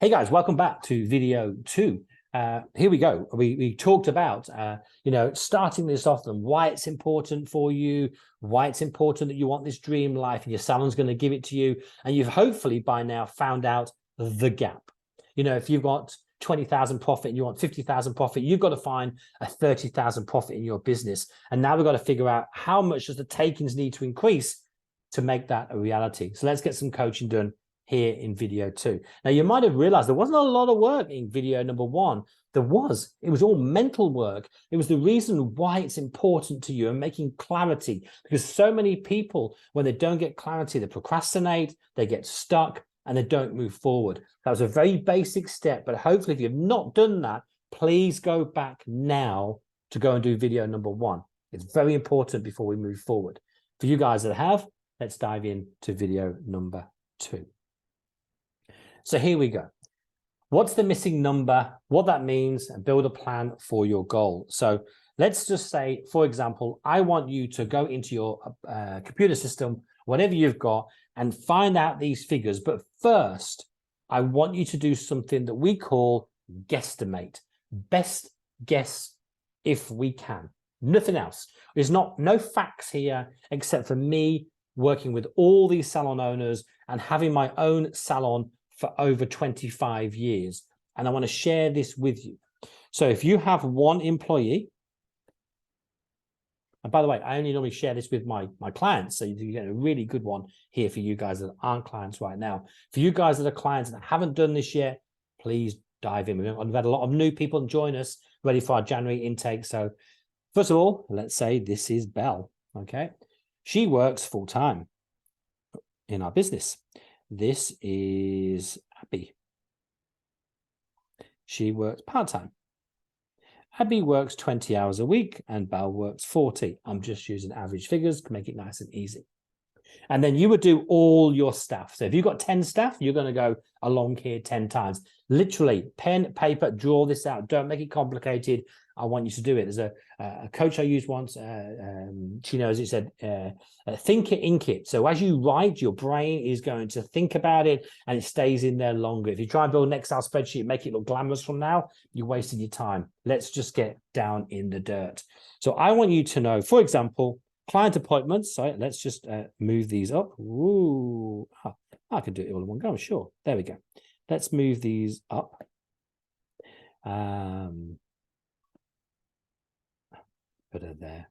Hey guys, welcome back to video 2. Here we go. We talked about, starting this off and why it's important for you, why it's important that you want this dream life and your salon's going to give it to you. And you've hopefully by now found out the gap. If you've got 20,000 profit and you want 50,000 profit, you've got to find a 30,000 profit in your business. And now we've got to figure out how much does the takings need to increase to make that a reality. So let's get some coaching done here in video 2. Now, you might have realized there wasn't a lot of work in video number 1. It was all mental work. It was the reason why it's important to you and making clarity, because so many people, when they don't get clarity, they procrastinate, they get stuck, and they don't move forward. That was a very basic step, but hopefully if you've not done that, please go back now to go and do video number 1. It's very important before we move forward. For you guys that have, let's dive into video number 2. So here we go. What's the missing number, what that means, and build a plan for your goal. So let's just say, for example, I want you to go into your computer system, whatever you've got, and find out these figures. But first, I want you to do something that we call guesstimate. Best guess if we can. Nothing else. There's no facts here except for me working with all these salon owners and having my own salon for over 25 years. And I want to share this with you. So if you have one employee, and by the way, I only normally share this with my clients, so you get a really good one here for you guys that aren't clients right now. For you guys that are clients that haven't done this yet, please dive in. We've had a lot of new people join us, ready for our January intake. So first of all, let's say this is Belle, okay? She works full-time in our business. This is Abby. She works part-time. Abby works 20 hours a week and Belle works 40. I'm just using average figures to make it nice and easy. And then you would do all your staff. So if you've got 10 staff, you're going to go along here 10 times. Literally, pen, paper, draw this out. Don't make it complicated. I want you to do it. There's a coach I used once. She knows it said, think it, ink it. So as you write, your brain is going to think about it and it stays in there longer. If you try and build an Excel spreadsheet, make it look glamorous from now, you're wasting your time. Let's just get down in the dirt. So I want you to know, for example, client appointments. So let's just move these up. Ooh, I can do it all in one go, sure. There we go. Let's move these up. Put it there.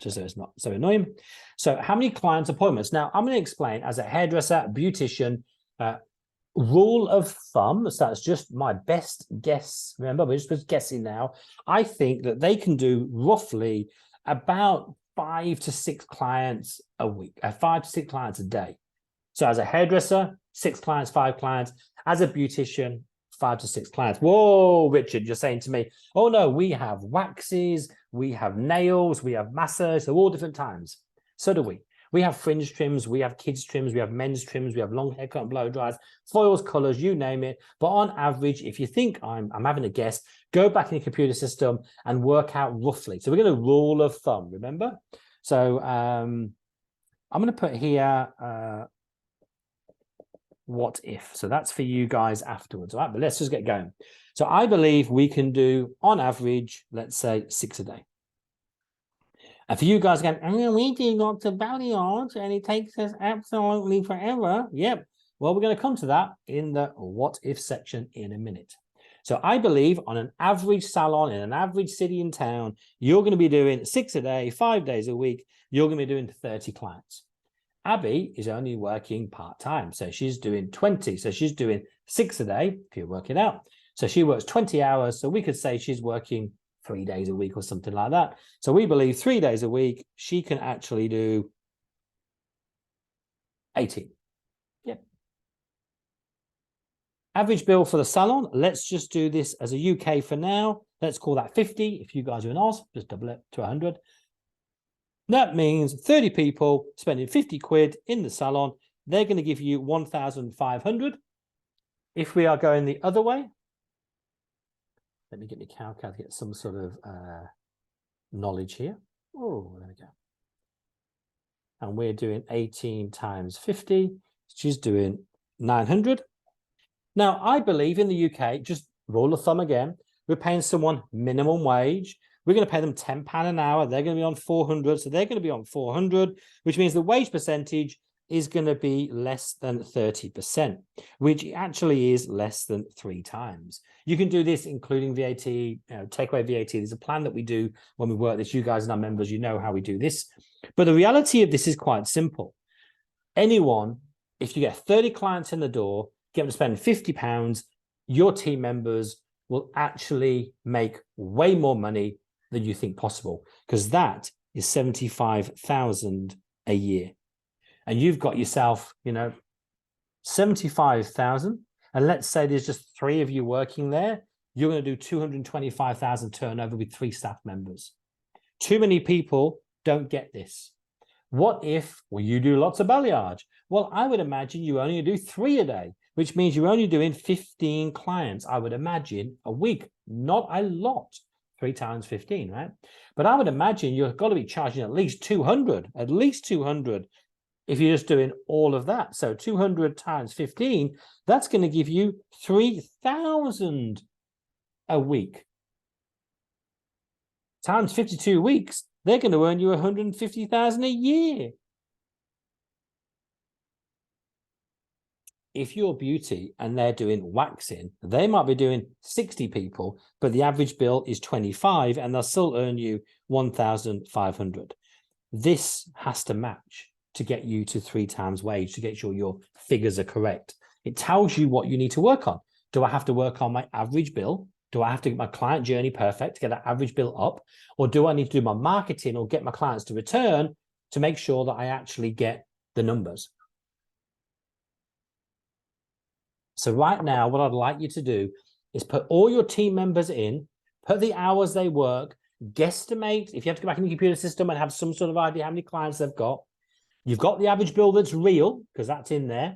Just so it's not so annoying. So how many client appointments? Now, I'm going to explain as a hairdresser, beautician, rule of thumb. So that's just my best guess. Remember, we're just guessing now. I think that they can do roughly about 5 to 6 clients a week, 5 to 6 clients a day. So as a hairdresser, 6 clients, 5 clients. As a beautician, 5 to 6 clients. Whoa, Richard, you're saying to me, oh no, we have waxes, we have nails, we have massage, so all different times. So do we. We have fringe trims, we have kids trims, we have men's trims, we have long haircut and blow dries, foils, colors, you name it. But on average, if you think I'm having a guess, go back in the computer system and work out roughly. So we're going to rule of thumb, remember? So I'm going to put here, what if? So that's for you guys afterwards, all right? But let's just get going. So I believe we can do, on average, let's say 6 a day. And for you guys again, we do lots of balayage and it takes us absolutely forever. Yep. Well, we're going to come to that in the what if section in a minute. So I believe on an average salon in an average city in town, you're going to be doing 6 a day, 5 days a week. You're going to be doing 30 clients. Abby is only working part-time, so she's doing 20. So she's doing 6 a day, if you work it out. So she works 20 hours. So we could say she's working 3 days a week or something like that. So we believe 3 days a week, she can actually do 18. Yep. Average bill for the salon, let's just do this as a UK for now. Let's call that 50. If you guys are in Oz, just double it to 100. That means 30 people spending 50 quid in the salon. They're going to give you 1,500. If we are going the other way, let me get my calculator to get some sort of knowledge here. Oh, there we go. And we're doing 18 times 50. She's doing 900. Now, I believe in the UK, just rule of thumb again, we're paying someone minimum wage. We're going to pay them £10 an hour. They're going to be on 400. So they're going to be on 400, which means the wage percentage is going to be less than 30%, which actually is less than 3 times. You can do this including VAT, take away VAT. There's a plan that we do when we work this. You guys and our members, you know how we do this. But the reality of this is quite simple. Anyone, if you get 30 clients in the door, get them to spend £50, your team members will actually make way more money than you think possible, because that is 75,000 a year. And you've got yourself, 75,000. And let's say there's just 3 of you working there. You're going to do 225,000 turnover with 3 staff members. Too many people don't get this. What if, well, you do lots of balayage? Well, I would imagine you only do 3 a day, which means you're only doing 15 clients, I would imagine, a week. Not a lot. 3 times 15, right? But I would imagine you've got to be charging at least 200, if you're just doing all of that. So 200 times 15, that's going to give you 3,000 a week. Times 52 weeks, they're going to earn you 150,000 a year. If you're beauty and they're doing waxing, they might be doing 60 people, but the average bill is 25 and they'll still earn you 1,500. This has to match to get you to 3 times wage, to get sure your figures are correct. It tells you what you need to work on. Do I have to work on my average bill? Do I have to get my client journey perfect to get that average bill up? Or do I need to do my marketing or get my clients to return to make sure that I actually get the numbers? So right now, what I'd like you to do is put all your team members in, put the hours they work, guesstimate. If you have to go back in the computer system and have some sort of idea how many clients they've got, you've got the average bill that's real, because that's in there.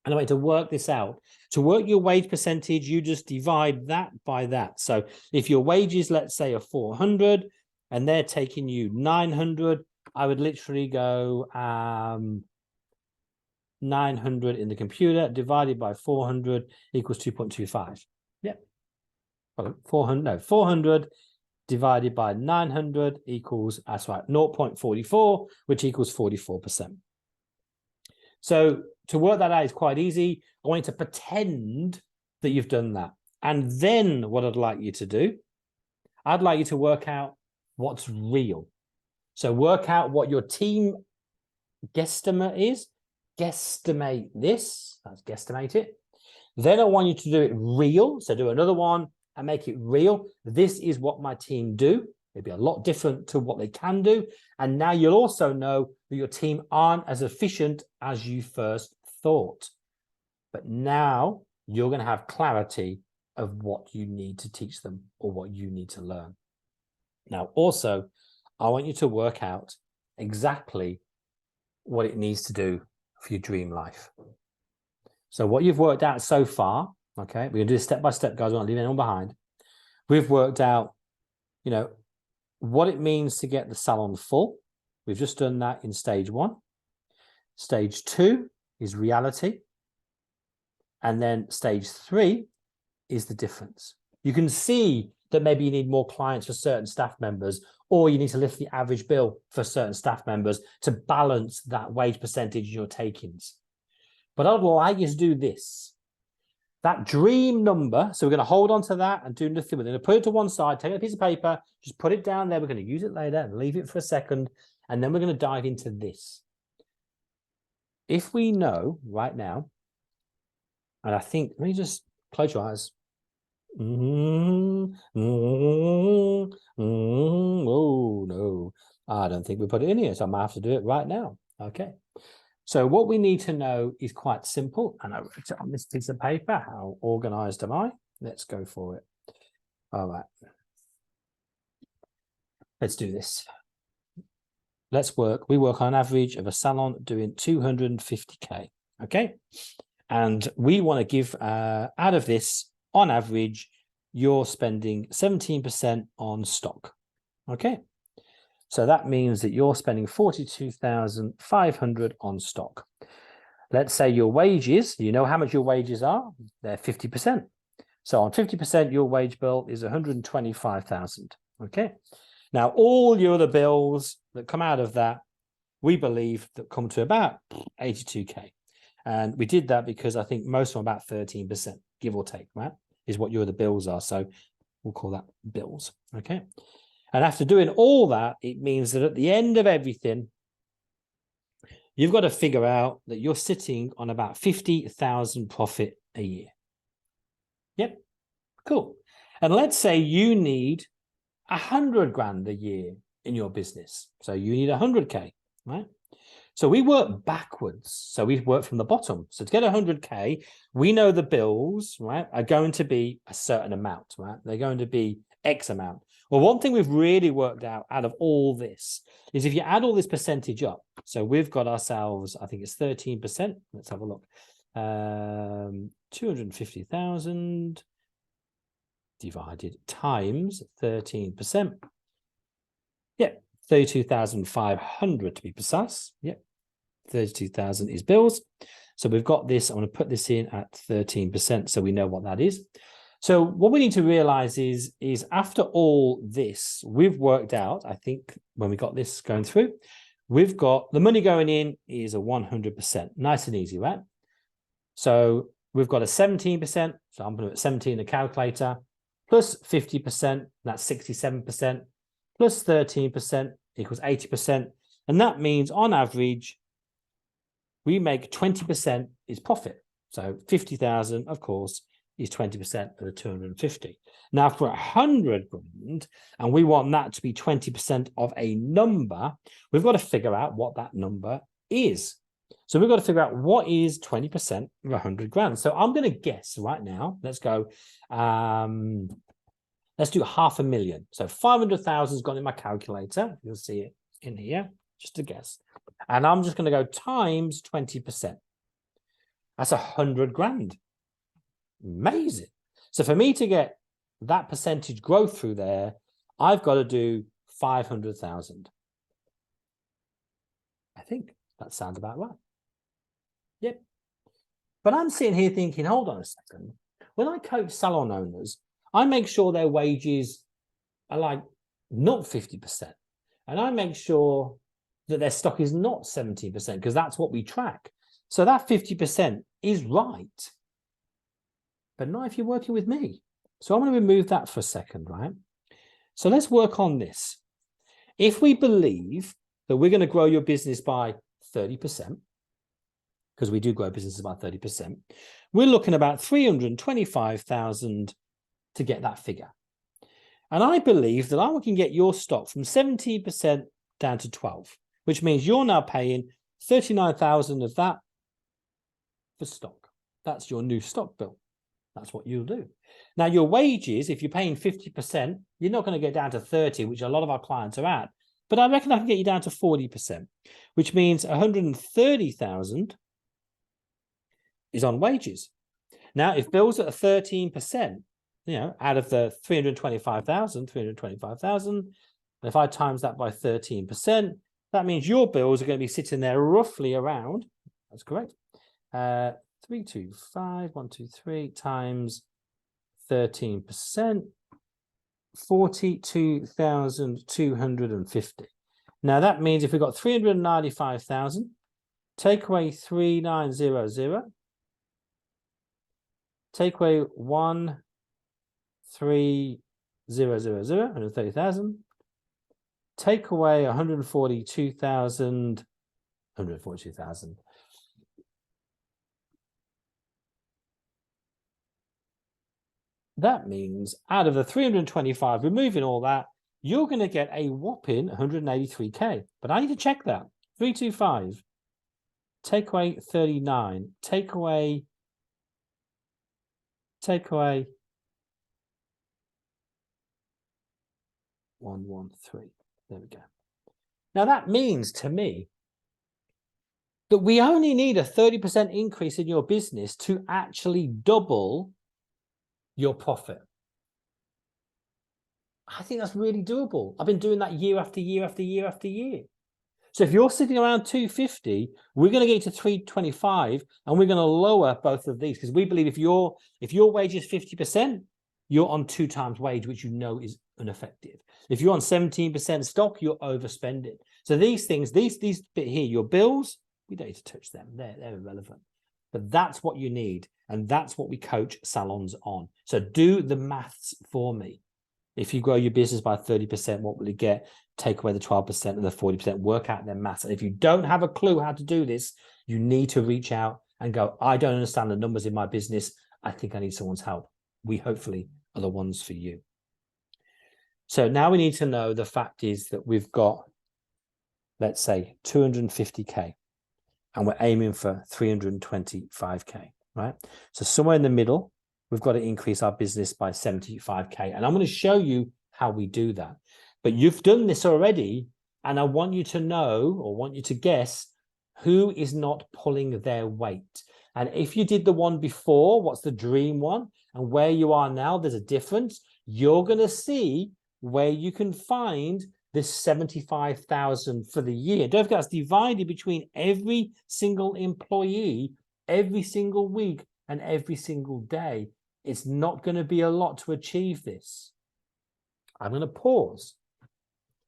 And I want you to work this out. To work your wage percentage, you just divide that by that. So if your wages, let's say, are 400 and they're taking you 900, I would literally go 900 in the computer divided by 400 equals 2.25. Yep. 400 divided by 900 equals, that's right, 0.44, which equals 44%. So to work that out is quite easy. I want you to pretend that you've done that. And then what I'd like you to do, I'd like you to work out what's real. So work out what your team guesstimate is. Guesstimate this. Let's guesstimate it. Then I want you to do it real. So do another one and make it real. This is what my team do. It'd be a lot different to what they can do. And now you'll also know that your team aren't as efficient as you first thought. But now you're going to have clarity of what you need to teach them or what you need to learn. Now, also, I want you to work out exactly what it needs to do for your dream life. So what you've worked out so far, okay, we're going to do this step by step, guys. We're not leaving anyone behind. We've worked out, what it means to get the salon full. We've just done that in stage 1. Stage 2 is reality. And then stage 3 is the difference. You can see that maybe you need more clients for certain staff members, or you need to lift the average bill for certain staff members to balance that wage percentage in your takings. But I'd like you to do this. That dream number, so we're going to hold on to that and do nothing with it. We're going to put it to one side, take a piece of paper, just put it down there. We're going to use it later and leave it for a second. And then we're going to dive into this. If we know right now, and I think, let me just close your eyes. Oh, no, I don't think we put it in here, so I might have to do it right now. Okay. So what we need to know is quite simple, and I wrote it on this piece of paper. How organized am I? Let's go for it. All right. Let's do this. Let's work. We work on an average of a salon doing 250K. Okay. And we want to give out of this, on average, you're spending 17% on stock. Okay. So that means that you're spending 42,500 on stock. Let's say your wages, you know how much your wages are? They're 50%. So on 50%, your wage bill is 125,000. Okay. Now, all your other bills that come out of that, we believe that come to about 82K. And we did that because I think most of them about 13%, give or take, right? Is what your other bills are. So we'll call that bills. Okay. And after doing all that, it means that at the end of everything, you've got to figure out that you're sitting on about 50,000 profit a year. Yep. Cool. And let's say you need 100 grand a year in your business. So you need 100K, right? So we work backwards. So we work from the bottom. So to get 100K, we know the bills, right, are going to be a certain amount, right? They're going to be X amount. Well, one thing we've really worked out of all this is if you add all this percentage up, so we've got ourselves, I think it's 13%. Let's have a look. 250,000 divided times 13%. Yeah, 32,500 to be precise. Yeah, 32,000 is bills. So we've got this. I'm going to put this in at 13% so we know what that is. So what we need to realize is after all this, we've worked out, I think when we got this going through, we've got the money going in is a 100%. Nice and easy, right? So we've got a 17%. So I'm going to put 17 in the calculator. Plus 50%, that's 67%, plus 13% equals 80%. And that means on average, we make 20% is profit. So 50,000, of course, is 20% of the 250. Now for 100 grand, and we want that to be 20% of a number, we've got to figure out what that number is. So we've got to figure out what is 20% of 100 grand. So I'm going to guess right now. Let's go. Let's do 500,000. So 500,000 has gone in my calculator. You'll see it in here, just a guess. And I'm just going to go times 20%. That's 100 grand. Amazing. So for me to get that percentage growth through there, I've got to do 500,000. I think that sounds about right. Yep. But I'm sitting here thinking, hold on a second. When I coach salon owners, I make sure their wages are like not 50%. And I make sure that their stock is not 70% because that's what we track. So that 50% is right. But not if you're working with me. So I'm going to remove that for a second, right? So let's work on this. If we believe that we're going to grow your business by 30%, because we do grow businesses by 30%, we're looking about 325,000 to get that figure. And I believe that I can get your stock from 17% down to 12, which means you're now paying 39,000 of that for stock. That's your new stock bill. That's what you'll do. Now, your wages, if you're paying 50%, you're not going to get down to 30, which a lot of our clients are at. But I reckon I can get you down to 40%, which means 130,000 is on wages. Now, if bills are at 13%, you know, out of the 325,000, if I times that by 13%, that means your bills are going to be sitting there roughly around, that's correct, 325,123 times 13%, 42,250. Now that means if we've got 395,000, take away 3,900, take away 1,3,000, 130,000, take away 142,000, 142,000. That means out of the 325, removing all that, you're going to get a whopping 183K. But I need to check that. 325, take away 39, take away 113. There we go. Now that means to me that we only need a 30% increase in your business to actually double your profit. I think that's really doable. I've been doing that year after year after year after year. So if you're sitting around 250, we're going to get to 325, and we're going to lower both of these, because we believe if your wage is 50%, you're on 2 times wage, which you know is ineffective. If you're on 17% stock, you're overspending. So these things, these bit here, your bills, we don't need to touch them. They're irrelevant. But that's what you need, and that's what we coach salons on. So do the maths for me. If you grow your business by 30%, what will you get? Take away the 12% and the 40%, work out their maths. And if you don't have a clue how to do this, you need to reach out and go, I don't understand the numbers in my business. I think I need someone's help. We hopefully are the ones for you. So now we need to know, the fact is that we've got, let's say, 250K, and we're aiming for 325K, right? So somewhere in the middle, we've got to increase our business by 75K. And I'm going to show you how we do that. But you've done this already, and I want you to know, or want you to guess, who is not pulling their weight. And if you did the one before, what's the dream one, and where you are now, there's a difference. You're going to see where you can find this 75,000 for the year. Don't forget, that's divided between every single employee, every single week, and every single day. It's not going to be a lot to achieve this. I'm going to pause.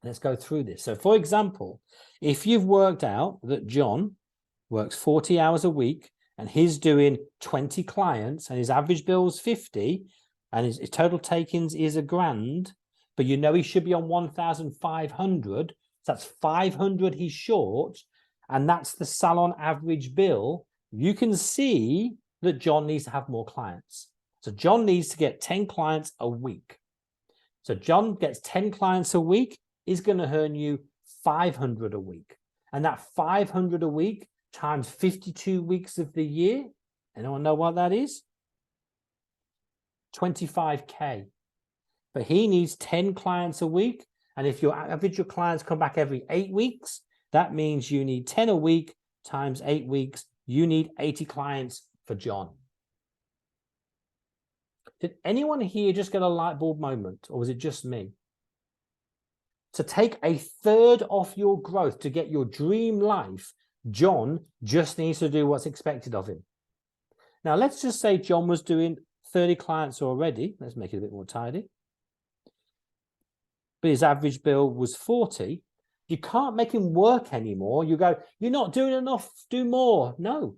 Let's go through this. So for example, if you've worked out that John works 40 hours a week and he's doing 20 clients and his average bill is 50 and his total takings is $1,000, but you know he should be on 1,500, so that's 500 he's short, and that's the salon average bill, you can see that John needs to have more clients. So John needs to get 10 clients a week. So John gets 10 clients a week, is going to earn you 500 a week. And that 500 a week times 52 weeks of the year, anyone know what that is? 25K. But he needs 10 clients a week. And if your average, your clients come back every 8 weeks, that means you need 10 a week times 8 weeks. You need 80 clients for John. Did anyone here just get a light bulb moment, or was it just me? To take a third off your growth to get your dream life, John just needs to do what's expected of him. Now, let's just say John was doing 30 clients already. Let's make it a bit more tidy. But his average bill was 40. You can't make him work anymore. You go, you're not doing enough, do more. No,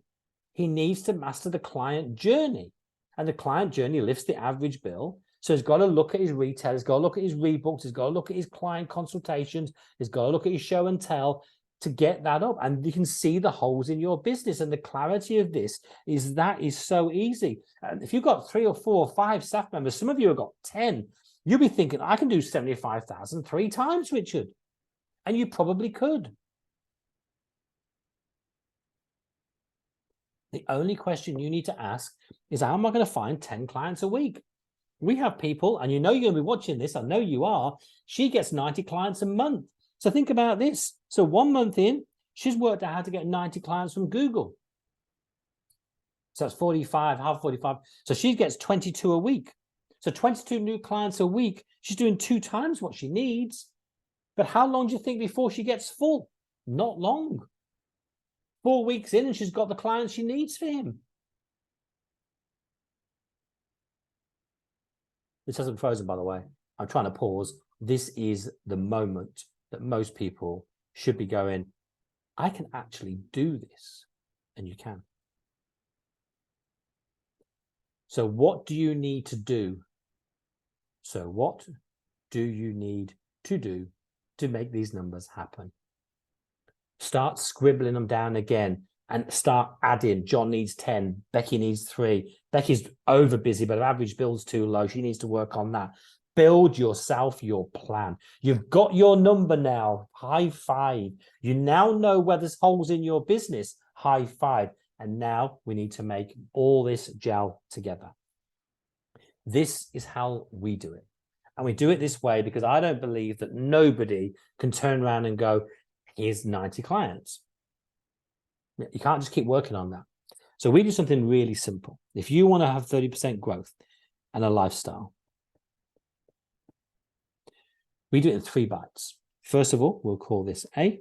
he needs to master the client journey. And the client journey lifts the average bill. So he's got to look at his retail, he's got to look at his rebooks, he's got to look at his client consultations, he's got to look at his show and tell to get that up. And you can see the holes in your business. And the clarity of this is that is so easy. And if you've got 3 or 4 or 5 staff members, some of you have got 10, you'll be thinking, I can do 75,000 3 times, Richard. And you probably could. The only question you need to ask is, how am I going to find 10 clients a week? We have people, and you know you're going to be watching this, I know you are, she gets 90 clients a month. So think about this. So 1 month in, she's worked out how to get 90 clients from Google. So that's 45, half 45. So she gets 22 a week. So 22 new clients a week. She's doing 2 times what she needs. But how long do you think before she gets full? Not long. 4 weeks in and she's got the clients she needs for him. This hasn't frozen, by the way. I'm trying to pause. This is the moment that most people should be going, I can actually do this. And you can. So what do you need to do? So what do you need to do to make these numbers happen? Start scribbling them down again and start adding. John needs 10. Becky needs 3. Becky's over busy, but her average bill's too low. She needs to work on that. Build yourself your plan. You've got your number now. High five. You now know where there's holes in your business. High five. And now we need to make all this gel together. This is how we do it. And we do it this way because I don't believe that nobody can turn around and go, here's 90 clients. You can't just keep working on that. So we do something really simple. If you want to have 30% growth and a lifestyle, we do it in 3 bites. First of all, we'll call this A.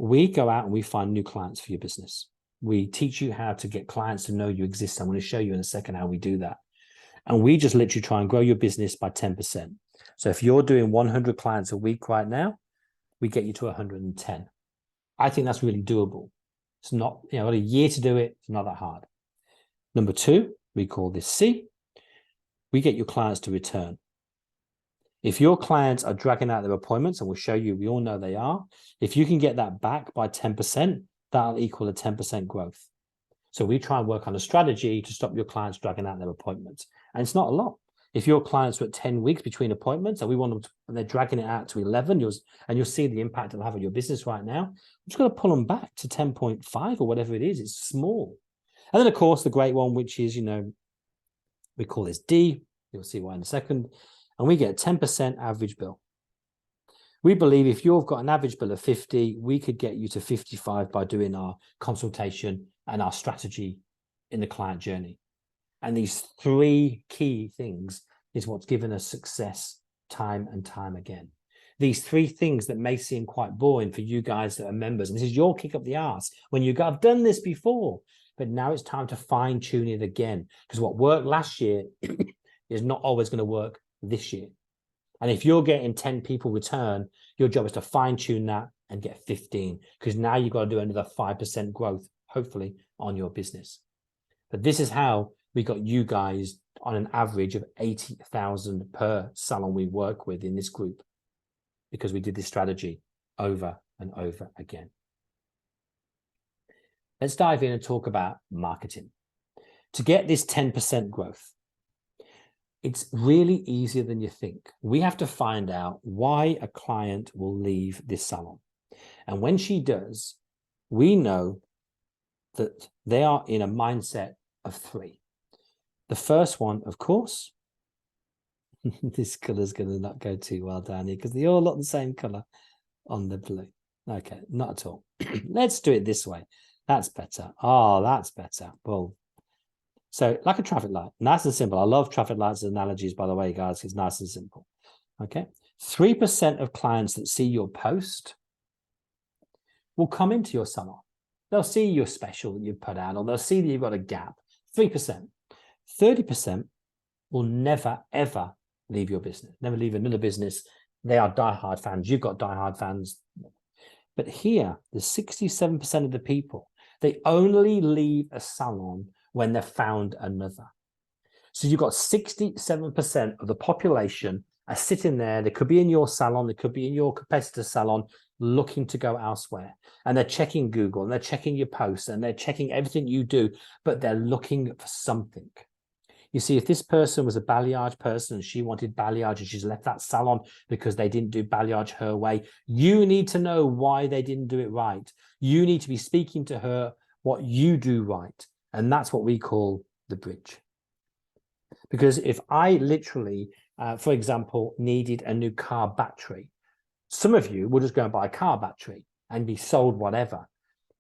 We go out and we find new clients for your business. We teach you how to get clients to know you exist. I'm going to show you in a second how we do that. And we just literally try and grow your business by 10%. So if you're doing 100 clients a week right now, we get you to 110. I think that's really doable. It's not, got a year to do it. It's not that hard. Number two, we call this C. We get your clients to return. If your clients are dragging out their appointments, and we'll show you, we all know they are, if you can get that back by 10%, that'll equal a 10% growth. So we try and work on a strategy to stop your clients dragging out their appointments. And it's not a lot. If your clients were at 10 weeks between appointments and we want them to, and they're dragging it out to 11, you'll see the impact it'll have on your business right now. I'm just going to pull them back to 10.5 or whatever it is. It's small. And then, of course, the great one, which is, we call this D. You'll see why in a second. And we get a 10% average bill. We believe if you've got an average bill of 50, we could get you to 55 by doing our consultation and our strategy in the client journey. And these three key things is what's given us success time and time again. These three things that may seem quite boring for you guys that are members. And this is your kick up the arse when you go, I've done this before, but now it's time to fine tune it again. Because what worked last year is not always going to work this year. And if you're getting 10 people return, your job is to fine tune that and get 15, because now you've got to do another 5% growth, hopefully, on your business. But this is how we got you guys on an average of 80,000 per salon we work with in this group, because we did this strategy over and over again. Let's dive in and talk about marketing. To get this 10% growth, it's really easier than you think. We have to find out why a client will leave this salon. And when she does, we know that they are in a mindset of three. The first one, of course, this color is going to not go too well down here because they all look the same color on the blue. Okay, not at all. Let's do it this way. That's better. Oh, that's better. Well, so like a traffic light, nice and simple. I love traffic lights as analogies, by the way, guys. It's nice and simple. Okay. 3% of clients that see your post will come into your salon. They'll see your special that you've put out, or they'll see that you've got a gap. 3%. 30% will never, ever leave your business, never leave another business. They are diehard fans. You've got diehard fans. But here, the 67% of the people, they only leave a salon when they've found another. So you've got 67% of the population are sitting there. They could be in your salon. They could be in your competitor's salon looking to go elsewhere. And they're checking Google, and they're checking your posts, and they're checking everything you do, but they're looking for something. You see, if this person was a balayage person and she wanted balayage and she's left that salon because they didn't do balayage her way, you need to know why they didn't do it right. You need to be speaking to her what you do right. And that's what we call the bridge. Because if I literally, for example, needed a new car battery, some of you will just go and buy a car battery and be sold whatever.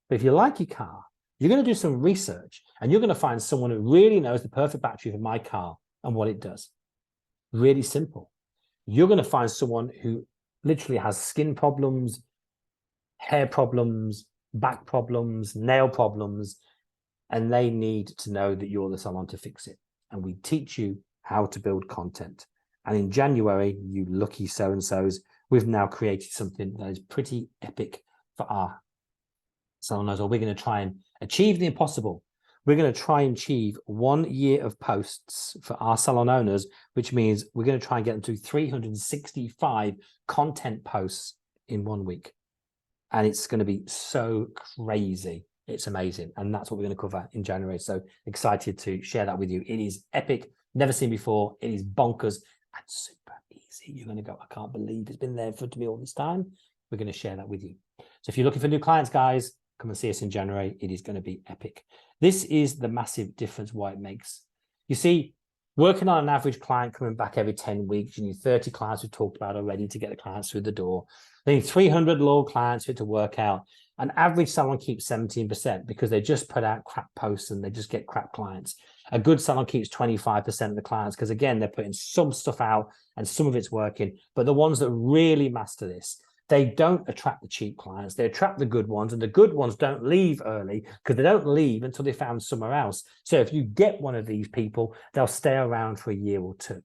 But if you like your car, you're going to do some research and you're going to find someone who really knows the perfect battery for my car and what it does. Really simple. You're going to find someone who literally has skin problems, hair problems, back problems, nail problems, and they need to know that you're the salon to fix it. And we teach you how to build content. And in January, you lucky so-and-sos, we've now created something that is pretty epic for our salon owners. We're going to try and achieve the impossible. We're going to try and achieve 1 year of posts for our salon owners, which means we're going to try and get them to 365 content posts in 1 week. And it's going to be so crazy. It's amazing. And that's what we're going to cover in January. So excited to share that with you. It is epic. Never seen before. It is bonkers and super easy. You're going to go, I can't believe it's been there for me all this time. We're going to share that with you. So if you're looking for new clients, guys, come and see us in January. It is going to be epic. This is the massive difference why it makes. You see, working on an average client coming back every 10 weeks, you need 30 clients we've talked about already to get the clients through the door. They need 300 loyal clients for it to work out. An average salon keeps 17% because they just put out crap posts and they just get crap clients. A good salon keeps 25% of the clients because, again, they're putting some stuff out and some of it's working. But the ones that really master this, They don't attract the cheap clients. They attract the good ones, and the good ones don't leave early because they don't leave until they found somewhere else. So if you get one of these people, they'll stay around for a year or two.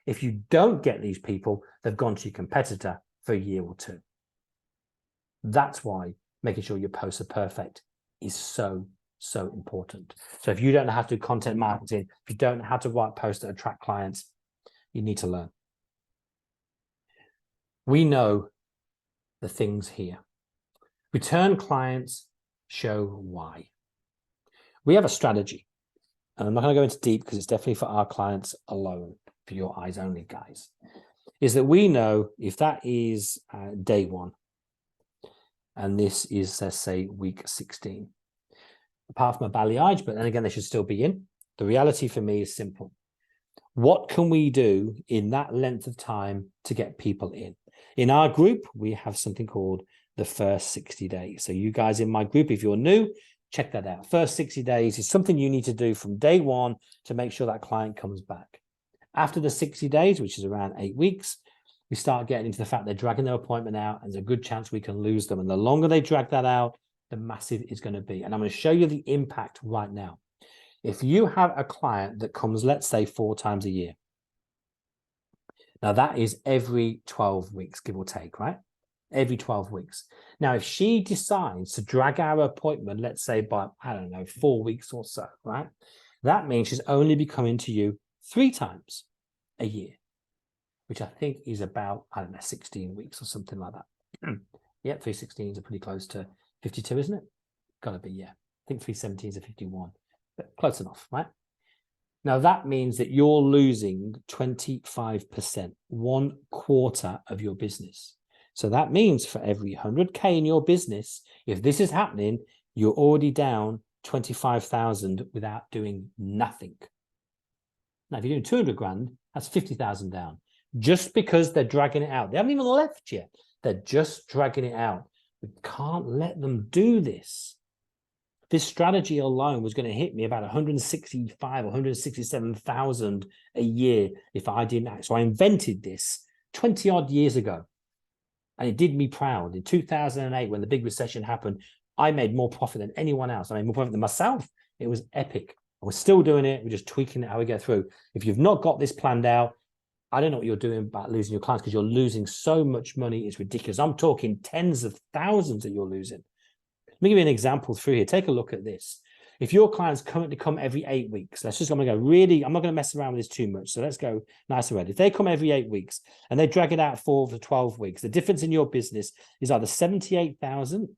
If you don't get these people, they've gone to your competitor for a year or two. That's why making sure your posts are perfect is so, so important. So if you don't know how to do content marketing, if you don't know how to write posts that attract clients, you need to learn. We know the things here. Return clients show why. We have a strategy, and I'm not going to go into deep because it's definitely for our clients alone, for your eyes only guys, is that we know if that is day 1, and this is, let's say, week 16, apart from a balayage, but then again, they should still be in. The reality for me is simple. What can we do in that length of time to get people in? In our group, we have something called the first 60 days. So you guys in my group, if you're new, check that out. First 60 days is something you need to do from day 1 to make sure that client comes back. After the 60 days, which is around 8 weeks, we start getting into the fact they're dragging their appointment out, and there's a good chance we can lose them. And the longer they drag that out, the massive it's going to be. And I'm going to show you the impact right now. If you have a client that comes, let's say, 4 times a year, now that is every 12 weeks, give or take, right? Every 12 weeks. Now, if she decides to drag our appointment, let's say by, I don't know, 4 weeks or so, right? That means she's only be coming to you 3 times a year, which I think is about, I don't know, 16 weeks or something like that. Yeah, 316s are pretty close to 52, isn't it? Got to be, yeah. I think 317s are 51, but close enough, right? Now, that means that you're losing 25%, 1/4 of your business. So that means for every 100K in your business, if this is happening, you're already down 25,000 without doing nothing. Now, if you're doing 200 grand, that's 50,000 down, just because they're dragging it out. They haven't even left yet. They're just dragging it out. We can't let them do this. This strategy alone was going to hit me about 165 or 167,000 a year if I didn't act. So I invented this 20 odd years ago, and it did me proud. In 2008, when the big recession happened, I made more profit than anyone else. I made more profit than myself. It was epic. We're still doing it. We're just tweaking it how we get through. If you've not got this planned out, I don't know what you're doing about losing your clients, because you're losing so much money. It's ridiculous. I'm talking tens of thousands that you're losing. Let me give you an example through here. Take a look at this. If your clients currently come every 8 weeks, I'm going to go really, I'm not going to mess around with this too much. So let's go nice and red. If they come every 8 weeks and they drag it out for 12 weeks, the difference in your business is either 78,000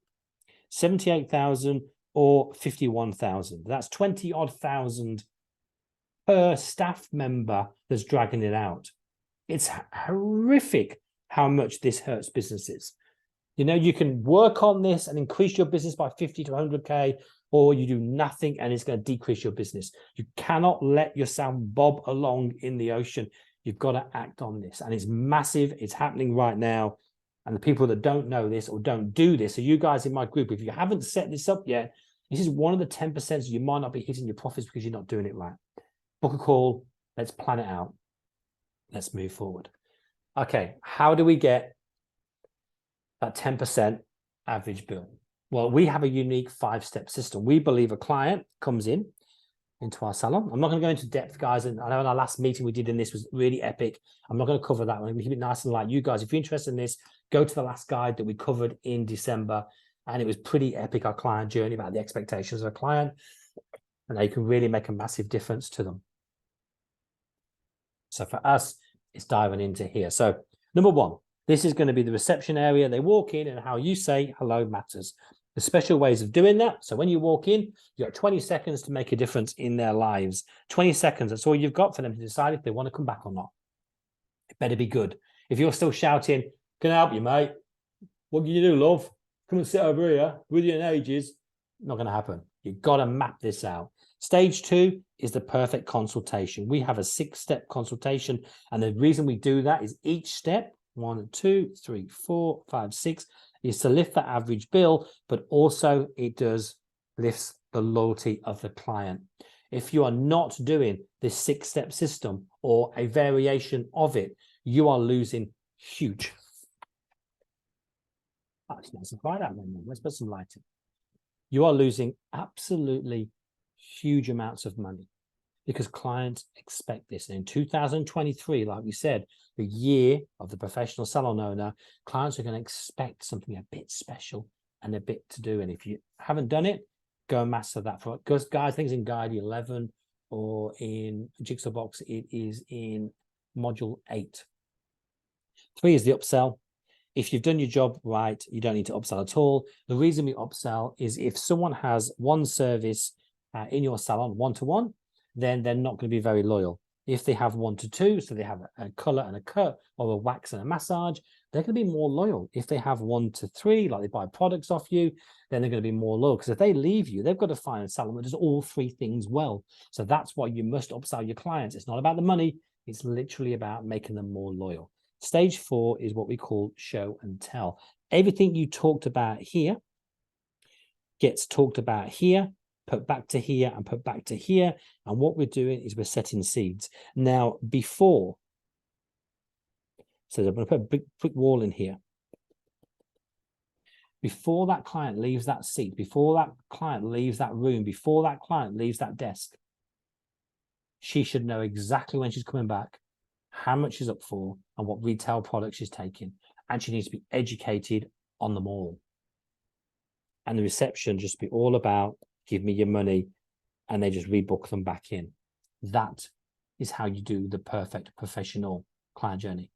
or 51,000. That's 20 odd thousand per staff member that's dragging it out. It's horrific how much this hurts businesses. You know, you can work on this and increase your business by 50 to 100K, or you do nothing and it's going to decrease your business. You cannot let yourself bob along in the ocean. You've got to act on this. And it's massive. It's happening right now. And the people that don't know this or don't do this, so you guys in my group, if you haven't set this up yet, this is one of the 10% you might not be hitting your profits because you're not doing it right. Book a call. Let's plan it out. Let's move forward. Okay, how do we get that 10% average bill? Well, we have a unique 5-step system. We believe a client comes into our salon. I'm not going to go into depth, guys. And I know in our last meeting we did in this was really epic. I'm not going to cover that one. We keep it nice and light. You guys, if you're interested in this, go to the last guide that we covered in December. And it was pretty epic, our client journey, about the expectations of a client. And they can really make a massive difference to them. So for us, it's diving into here. So number 1, this is going to be the reception area. They walk in and how you say hello matters. There's special ways of doing that. So when you walk in, you've got 20 seconds to make a difference in their lives. 20 seconds, that's all you've got for them to decide if they want to come back or not. It better be good. If you're still shouting, can I help you, mate? What can you do, love? Come and sit over here with you in ages. Not going to happen. You've got to map this out. Stage 2 is the perfect consultation. We have a 6-step consultation. And the reason we do that is each step, 1, 2, 3, 4, 5, 6, is to lift the average bill, but also it does lifts the loyalty of the client. If you are not doing this 6-step system or a variation of it, you are losing huge. Oh, it's nice and quiet out there. Let's put some light in. You are losing absolutely huge amounts of money because clients expect this. And in 2023, like we said, the year of the professional salon owner, clients are going to expect something a bit special and a bit to do. And if you haven't done it, go and master that. For because guys, things in Guide 11 or in Jigsaw Box, it is in Module 8. 3 is the upsell. If you've done your job right, you don't need to upsell at all. The reason we upsell is if someone has one service in your salon, one-to-one, then they're not going to be very loyal. If they have 1-to-2, so they have a color and a cut or a wax and a massage, they're going to be more loyal. If they have 1-to-3, like they buy products off you, then they're going to be more loyal. Because if they leave you, they've got to find a salon that does all 3 things well. So that's why you must upsell your clients. It's not about the money. It's literally about making them more loyal. Stage 4 is what we call show and tell. Everything you talked about here gets talked about here, put back to here, and put back to here. And what we're doing is we're setting seeds. Now, before, so I'm going to put a big brick wall in here. Before that client leaves that seat, before that client leaves that room, before that client leaves that desk, she should know exactly when she's coming back, how much she's up for, and what retail products she's taking. And she needs to be educated on them all. And the reception just be all about, give me your money, and they just rebook them back in. That is how you do the perfect professional client journey.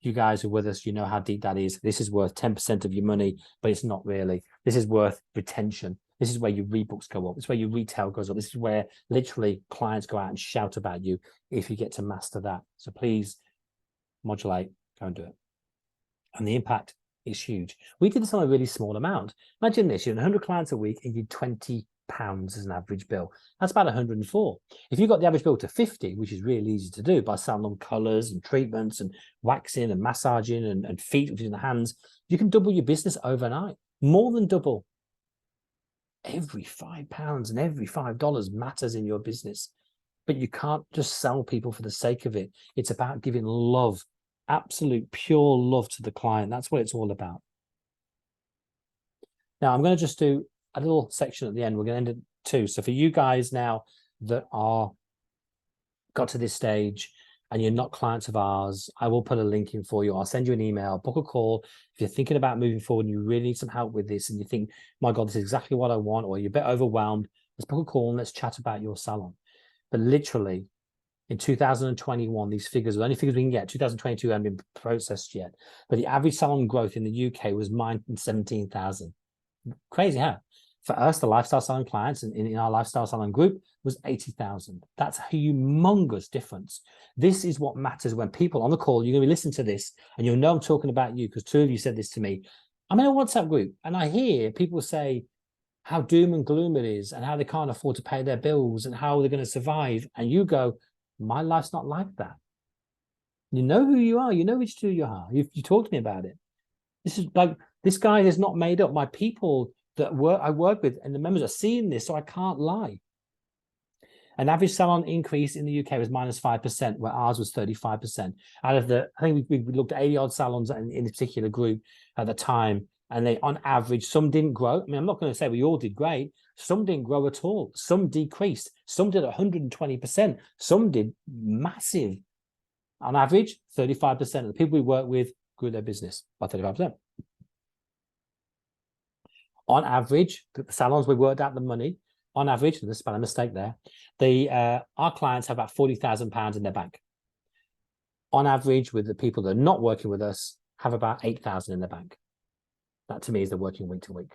You guys are with us, you know how deep that is. This is worth 10% of your money, but it's not really. This is worth retention. This is where your rebooks go up. This is where your retail goes up. This is where literally clients go out and shout about you if you get to master that. So please modulate, go and do it. And the impact is huge. We did this on a really small amount. Imagine this, you're 100 clients a week and you do £20 as an average bill. That's about 104. If you got the average bill to 50, which is really easy to do by salon colors and treatments and waxing and massaging and feet within the hands, you can double your business overnight, more than double. Every £5 and every $5 matters in your business, but you can't just sell people for the sake of it. It's about giving love, absolute pure love to the client. That's what it's all about. Now, I'm going to just do a little section at the end. We're going to end it too. So for you guys now that are got to this stage and you're not clients of ours, I will put a link in for you. I'll send you an email, book a call. If you're thinking about moving forward and you really need some help with this and you think, my God, this is exactly what I want, or you're a bit overwhelmed, let's book a call and let's chat about your salon. But literally in 2021, these figures, the only figures we can get, 2022 haven't been processed yet, but the average salon growth in the UK was 17,000. Crazy, huh? For us, the lifestyle salon clients in our lifestyle salon group was 80,000. That's a humongous difference. This is what matters when people on the call, you're going to be listening to this and you'll know I'm talking about you because 2 of you said this to me. I'm in a WhatsApp group and I hear people say how doom and gloom it is and how they can't afford to pay their bills and how they're going to survive. And you go, my life's not like that. You know who you are. You know which two you are. You talk to me about it. This is like, this guy is not made up. My people that I work with and the members are seeing this, so I can't lie. An average salon increase in the UK was -5%, where ours was 35%. Out of the, I think we looked at 80 odd salons in this particular group at the time, and they, on average, some didn't grow. I mean, I'm not going to say we all did great. Some didn't grow at all. Some decreased. Some did 120%. Some did massive. On average, 35% of the people we work with grew their business by 35%. On average, the salons we worked out the money, on average, and there's a spelling mistake there, our clients have about £40,000 in their bank. On average, with the people that are not working with us, have about 8,000 in their bank. That to me is they're working week to week.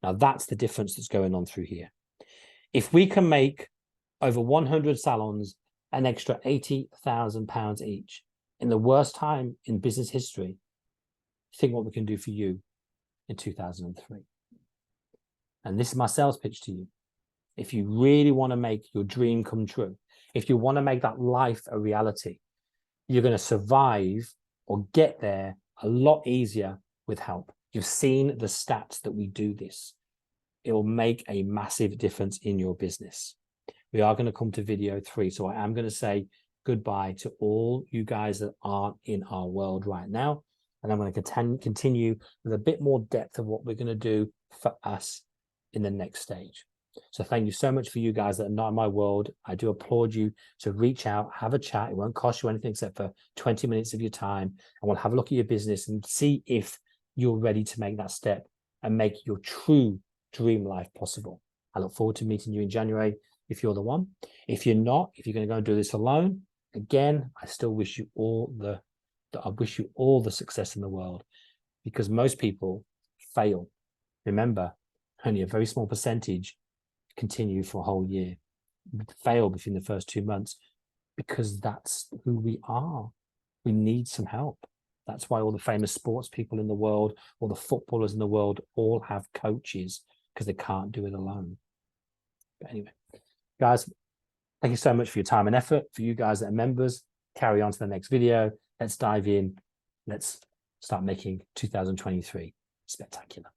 Now that's the difference that's going on through here. If we can make over 100 salons an extra £80,000 each in the worst time in business history, think what we can do for you in 2003. And this is my sales pitch to you. If you really want to make your dream come true, if you want to make that life a reality, you're going to survive or get there a lot easier with help. You've seen the stats that we do this. It will make a massive difference in your business. We are going to come to video 3. So I am going to say goodbye to all you guys that aren't in our world right now. And I'm going to continue with a bit more depth of what we're going to do for us in the next stage. So thank you so much for you guys that are not in my world. I do applaud you to reach out, have a chat. It won't cost you anything except for 20 minutes of your time. And we'll have a look at your business and see if you're ready to make that step and make your true dream life possible. I look forward to meeting you in January if you're the one. If you're not, if you're going to go and do this alone, again, I still wish you all the success in the world, because most people fail. Remember, only a very small percentage continue for a whole year, fail between the first 2 months, because that's who we are. We need some help. That's why all the famous sports people in the world, all the footballers in the world, all have coaches, because they can't do it alone. But anyway, guys, thank you so much for your time and effort. For you guys that are members, carry on to the next video. Let's dive in. Let's start making 2023 spectacular.